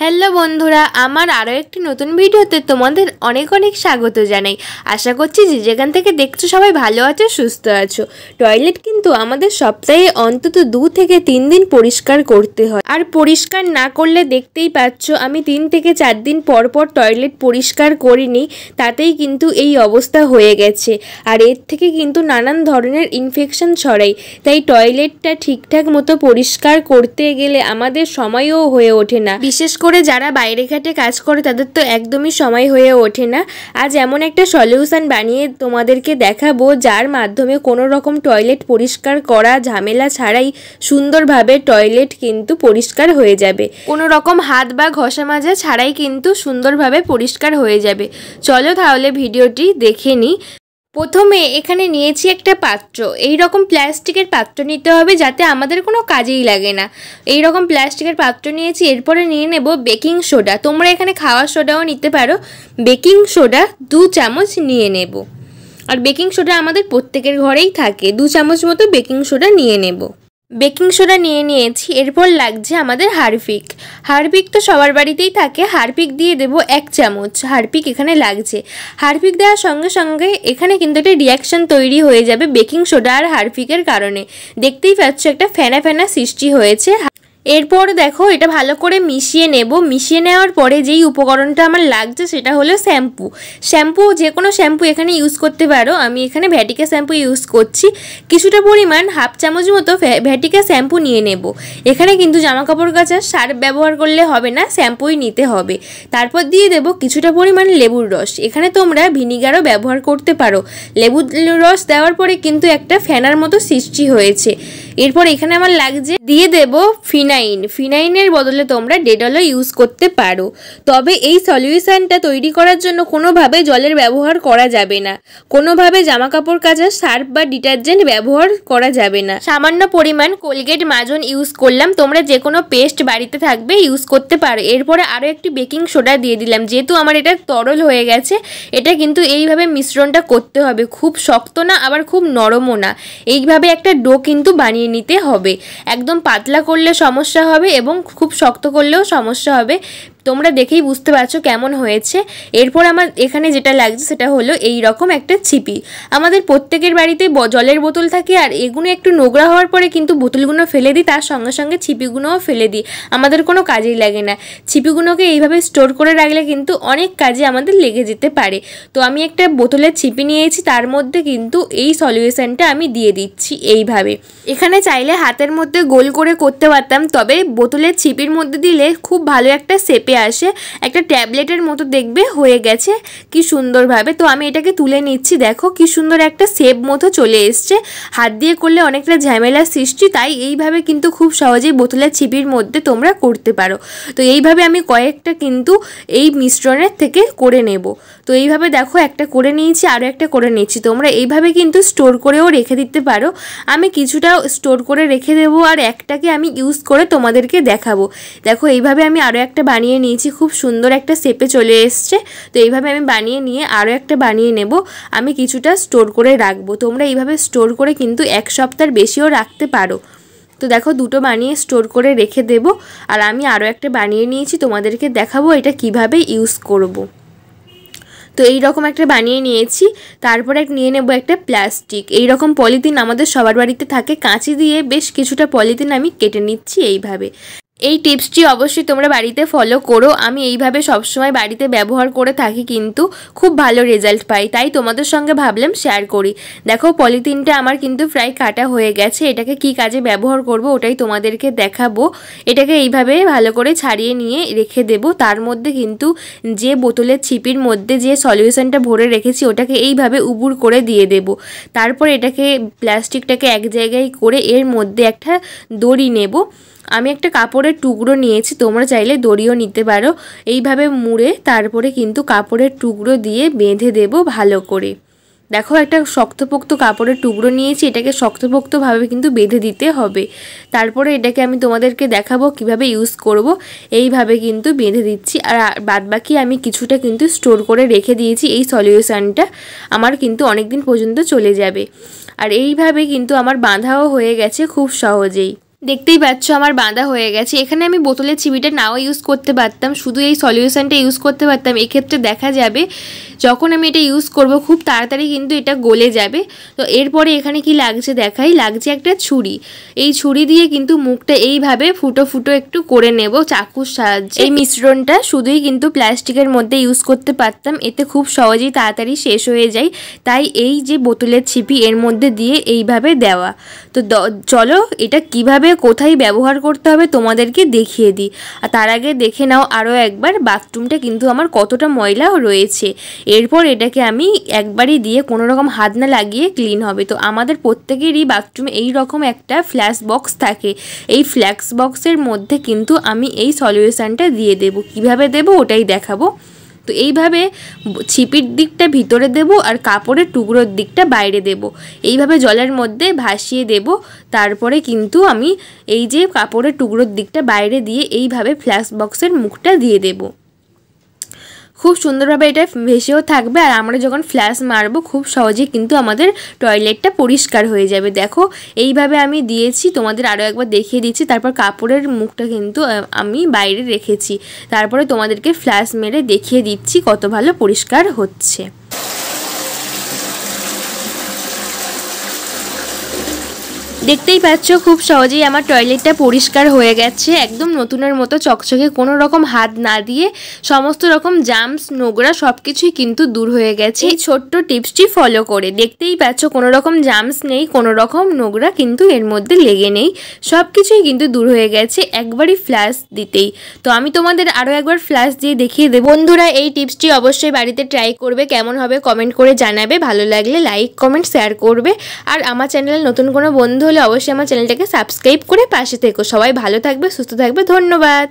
Hello বন্ধুরা, আমার আরও একটি নতুন ভিডিওতে তোমাদের অনেক অনেক স্বাগত জানাই। আশা করছি যে যেখান থেকে দেখছো সবাই ভালো আছো, সুস্থ আছো। টয়লেট কিন্তু আমাদের সপ্তাহে অন্তত 2 থেকে 3 দিন পরিষ্কার করতে হয়, আর পরিষ্কার না করলে দেখতেই পাচ্ছ আমি 3 থেকে 4 দিন পর পর টয়লেট পরিষ্কার করিনি, তাতেই কিন্তু এই অবস্থা হয়ে গেছে। আর এর থেকে কিন্তু নানান ধরনের ইনফেকশন ছড়ায়, তাই টয়লেটটা ঠিকঠাক মতো পরিষ্কার করতে গেলে আমাদের সময়ও হয়ে ওঠে না। বিশেষ করে যারা বাইরে ঘাটে কাজ করে তাদের তো একদমই সময় হয়ে ওঠে না। আজ এমন একটা সলিউশন বানিয়ে তোমাদেরকে দেখাবো যার মাধ্যমে কোনো রকম টয়লেট পরিষ্কার করা ঝামেলা ছাড়াই সুন্দরভাবে টয়লেট কিন্তু পরিষ্কার হয়ে যাবে। কোনো রকম হাত বা ঘষা মাজা ছাড়াই কিন্তু সুন্দরভাবে পরিষ্কার হয়ে যাবে। চলো তাহলে ভিডিওটি দেখে নিই। প্রথমে এখানে নিয়েছি একটা পাত্র। এই রকম প্লাস্টিকের পাত্র নিতে হবে যাতে আমাদের কোনো কাজেই লাগে না। এই রকম প্লাস্টিকের পাত্র নিয়েছি। এরপরে নিয়ে নেব বেকিং সোডা। তোমরা এখানে খাওয়ার সোডাও নিতে পারো। বেকিং সোডা 2 চামচ নিয়ে নেব। আর বেকিং সোডা আমাদের প্রত্যেকের ঘরেই থাকে। 2 চামচ মতো বেকিং সোডা নিয়ে নেব। বেকিং সোডা নিয়ে নিয়েছি। এরপর লাগছে আমাদের হারপিক। হারপিক তো সবার বাড়িতেই থাকে। হারপিক দিয়ে দেব 1 চামচ। হারপিক এখানে লাগছে। হারপিক দেওয়ার সঙ্গে সঙ্গে এখানে কিন্তু একটা রিয়াকশন তৈরি হয়ে যাবে বেকিং সোডা আর হারপিকের কারণে। দেখতেই পাচ্ছ একটা ফেনা ফেনা সৃষ্টি হয়েছে। এরপর দেখো এটা ভালো করে মিশিয়ে নেব। মিশিয়ে নেওয়ার পরে যেই উপকরণটা আমার লাগছে সেটা হলো শ্যাম্পু। শ্যাম্পু যে কোনো শ্যাম্পু এখানে ইউজ করতে পারো। আমি এখানে ভ্যাটিকা শ্যাম্পু ইউজ করছি। কিছুটা পরিমাণ 1/2 চামচ মতো ভ্যাটিকা শ্যাম্পু নিয়ে নেব। এখানে কিন্তু জামা কাপড় কাচার সার্ফ ব্যবহার করলে হবে না, শ্যাম্পুই নিতে হবে। তারপর দিয়ে দেব কিছুটা পরিমাণ লেবুর রস। এখানে তোমরা ভিনিগারও ব্যবহার করতে পারো। লেবুর রস দেওয়ার পরে কিন্তু একটা ফেনার মতো সৃষ্টি হয়েছে। এরপর এখানে আমার লাগছে দিয়ে দেব ফিনাইন। ফিনাইনের বদলে তোমরা ডেটলও ইউজ করতে পারো। তবে এই সলিউশনটা তৈরি করার জন্য কোনোভাবে জলের ব্যবহার করা যাবে না। কোনোভাবে জামা কাপড় কাচার সার্ফ বা ডিটারজেন্ট ব্যবহার করা যাবে না। সামান্য পরিমাণ কোলগেট মাজন ইউজ করলাম। তোমরা যে কোনো পেস্ট বাড়িতে থাকবে ইউজ করতে পারো। এরপরে আরও একটি বেকিং সোডা দিয়ে দিলাম। যেহেতু আমার এটা তরল হয়ে গেছে, এটা কিন্তু এইভাবে মিশ্রণটা করতে হবে। খুব শক্ত না, আবার খুব নরমও না। এইভাবে একটা ডো কিন্তু বানিয়ে নিতে হবে। একদম পাতলা করলে সমস্যা হবে এবং খুব শক্ত করলেও সমস্যা হবে। তোমরা দেখেই বুঝতে পারছো কেমন হয়েছে। এরপর আমার এখানে যেটা লাগছে সেটা হলো এই রকম একটা ছিপি। আমাদের প্রত্যেকের বাড়িতে জলের বোতল থাকে, আর এগুলো একটু নোংরা হওয়ার পরে কিন্তু বোতলগুলো ফেলে দিই, তার সঙ্গে সঙ্গে ছিপিগুলোও ফেলে দিই। আমাদের কোনো কাজেই লাগে না। ছিপিগুলোকে এইভাবে স্টোর করে রাখলে কিন্তু অনেক কাজে আমাদের লেগে যেতে পারে। তো আমি একটা বোতলের ছিপি নিয়েছি, তার মধ্যে কিন্তু এই সলিউশনটা আমি দিয়ে দিচ্ছি এইভাবে। এখানে চাইলে হাতের মধ্যে গোল করে করতে পারতাম, তবে বোতলের ছিপির মধ্যে দিলে খুব ভালো একটা শেপে আসে। একটা ট্যাবলেটের মতো দেখবে হয়ে গেছে কি সুন্দরভাবে। তো আমি এটাকে তুলে নিচ্ছি। দেখো কি সুন্দর একটা শেপ মতো চলে এসছে। হাত দিয়ে করলে অনেকটা ঝামেলার সৃষ্টি, তাই এইভাবে কিন্তু খুব সহজেই বোতলের ছিপির মধ্যে তোমরা করতে পারো। তো এইভাবে আমি কয়েকটা কিন্তু এই মিশ্রণের থেকে করে নেব। তো এইভাবে দেখো একটা করে নিয়েছি, আরও একটা করে নিচ্ছি। তোমরা এইভাবে কিন্তু স্টোর করেও রেখে দিতে পারো। আমি কিছুটা স্টোর করে রেখে দেবো, আর একটাকে আমি ইউজ করে তোমাদেরকে দেখাবো। দেখো এইভাবে আমি আরও একটা বানিয়ে নিয়েছি। খুব সুন্দর একটা শেপে চলে এসছে। তো এইভাবে আমি বানিয়ে নিয়ে আরও একটা বানিয়ে নেব। আমি কিছুটা স্টোর করে রাখবো। তোমরা এইভাবে স্টোর করে কিন্তু 1 সপ্তাহের বেশিও রাখতে পারো। তো দেখো দুটো বানিয়ে স্টোর করে রেখে দেব। আর আমি আরও একটা বানিয়ে নিয়েছি, তোমাদেরকে দেখাবো এটা কিভাবে ইউজ করব। তো এই রকম একটা বানিয়ে নিয়েছি। তারপরে নিয়ে নেব একটা প্লাস্টিক। এই রকম পলিথিন আমাদের সবার বাড়িতে থাকে। কাঁচি দিয়ে বেশ কিছুটা পলিথিন আমি কেটে নিচ্ছি এইভাবে। এই টিপসটি অবশ্যই তোমরা বাড়িতে ফলো করো। আমি এইভাবে সবসময় বাড়িতে ব্যবহার করে থাকি, কিন্তু খুব ভালো রেজাল্ট পাই, তাই তোমাদের সঙ্গে ভাবলাম শেয়ার করি। দেখো পলিথিনটা আমার কিন্তু প্রায় কাটা হয়ে গেছে। এটাকে কি কাজে ব্যবহার করব ওটাই তোমাদেরকে দেখাবো। এটাকে এইভাবে ভালো করে ছাড়িয়ে নিয়ে রেখে দেব। তার মধ্যে কিন্তু যে বোতলের ছিপির মধ্যে যে সলিউশনটা ভরে রেখেছি ওটাকে এইভাবে উবুর করে দিয়ে দেব। তারপর এটাকে প্লাস্টিকটাকে এক জায়গায় করে এর মধ্যে একটা দড়ি নেব। আমি একটা কাপড়ের টুকরো নিয়েছি, তোমরা চাইলে দড়িও নিতে পারো। এইভাবে মুড়ে তারপরে কিন্তু কাপড়ের টুকরো দিয়ে বেঁধে দেব ভালো করে। দেখো একটা শক্তপোক্ত কাপড়ের টুকরো নিয়েছি, এটাকে শক্তপোক্তভাবে কিন্তু বেঁধে দিতে হবে। তারপরে এটাকে আমি তোমাদেরকে দেখাবো কিভাবে ইউজ করব। এইভাবে কিন্তু বেঁধে দিচ্ছি। আর বাদবাকি আমি কিছুটা কিন্তু স্টোর করে রেখে দিয়েছি। এই সলিউশনটা আমার কিন্তু অনেক দিন পর্যন্ত চলে যাবে। আর এইভাবে কিন্তু আমার বাঁধাও হয়ে গেছে খুব সহজেই। দেখতেই পাচ্ছ আমার বাঁধা হয়ে গেছে। এখানে আমি বোতলের ছিপিটা নাও ইউজ করতে পারতাম, শুধু এই সলিউশনটা ইউজ করতে পারতাম। এক্ষেত্রে দেখা যাবে যখন আমি এটা ইউজ করব খুব তাড়াতাড়ি কিন্তু এটা গলে যাবে। তো এরপরে এখানে কি লাগছে দেখাই, লাগছে একটা ছুরি। এই ছুরি দিয়ে কিন্তু মুখটা এইভাবে ফুটো ফুটো একটু করে নেব চাকুর সাহায্যে। এই মিশ্রণটা শুধুই কিন্তু প্লাস্টিকের মধ্যে ইউজ করতে পারতাম, এতে খুব সহজেই তাড়াতাড়ি শেষ হয়ে যায়। তাই এই যে বোতলের ছিপি এর মধ্যে দিয়ে এইভাবে দেওয়া। তো চলো এটা কিভাবে কোথায় ব্যবহার করতে হবে তোমাদেরকে দেখিয়ে দিই। আর তার আগে দেখে নাও আরও একবার বাথরুমটা কিন্তু আমার কতটা ময়লা রয়েছে। এরপর এটাকে আমি একবারই দিয়ে কোনো রকম হাত না লাগিয়ে ক্লিন হবে। তো আমাদের প্রত্যেকেরই বাথরুমে এই রকম একটা ফ্ল্যাশ বক্স থাকে। এই ফ্ল্যাশ বক্সের মধ্যে কিন্তু আমি এই সলিউশনটা দিয়ে দেব। কিভাবে দেব ওটাই দেখাবো। তো এইভাবে ছিপির দিকটা ভিতরে দেব আর কাপড়ের টুকরোর দিকটা বাইরে দেব। এইভাবে জলের মধ্যে ভাসিয়ে দেব। তারপরে কিন্তু আমি এই যে কাপড়ের টুকরোর দিকটা বাইরে দিয়ে এইভাবে ফ্ল্যাশ বক্সের মুখটা দিয়ে দেব। খুব সুন্দরভাবে এটা ভেসেও থাকবে আর আমরা যখন ফ্ল্যাশ মারবো খুব সহজেই কিন্তু আমাদের টয়লেটটা পরিষ্কার হয়ে যাবে। দেখো এইভাবে আমি দিয়েছি, তোমাদের আরও একবার দেখিয়ে দিচ্ছি। তারপর কাপড়ের মুখটা কিন্তু আমি বাইরে রেখেছি। তারপরে তোমাদেরকে ফ্ল্যাশ মেরে দেখিয়ে দিচ্ছি কত ভালো পরিষ্কার হচ্ছে। দেখতেই পাচ্ছ খুব সহজেই আমার টয়লেটটা পরিষ্কার হয়ে গেছে, একদম নতুনের মতো চকচকে, কোনো রকম হাত না দিয়ে সমস্ত রকম জার্মস নোংরা সব কিছুই কিন্তু দূর হয়ে গেছে এই ছোট্ট টিপসটি ফলো করে। দেখতেই পাচ্ছ কোনো রকম জার্মস নেই, কোনো রকম নোংরা কিন্তু এর মধ্যে লেগে নেই, সব কিছুই কিন্তু দূর হয়ে গেছে একবারই ফ্ল্যাশ দিতেই। তো আমি তোমাদের আরও একবার ফ্ল্যাশ দিয়ে দেখিয়ে দেবো। বন্ধুরা এই টিপসটি অবশ্যই বাড়িতে ট্রাই করবে, কেমন হবে কমেন্ট করে জানাবে, ভালো লাগলে লাইক কমেন্ট শেয়ার করবে। আর আমার চ্যানেলে নতুন কোনো বন্ধু অবশ্যই আমার চ্যানেলটাকে সাবস্ক্রাইব করে পাশে থেকো। সবাই ভালো থাকবে, সুস্থ থাকবে, ধন্যবাদ।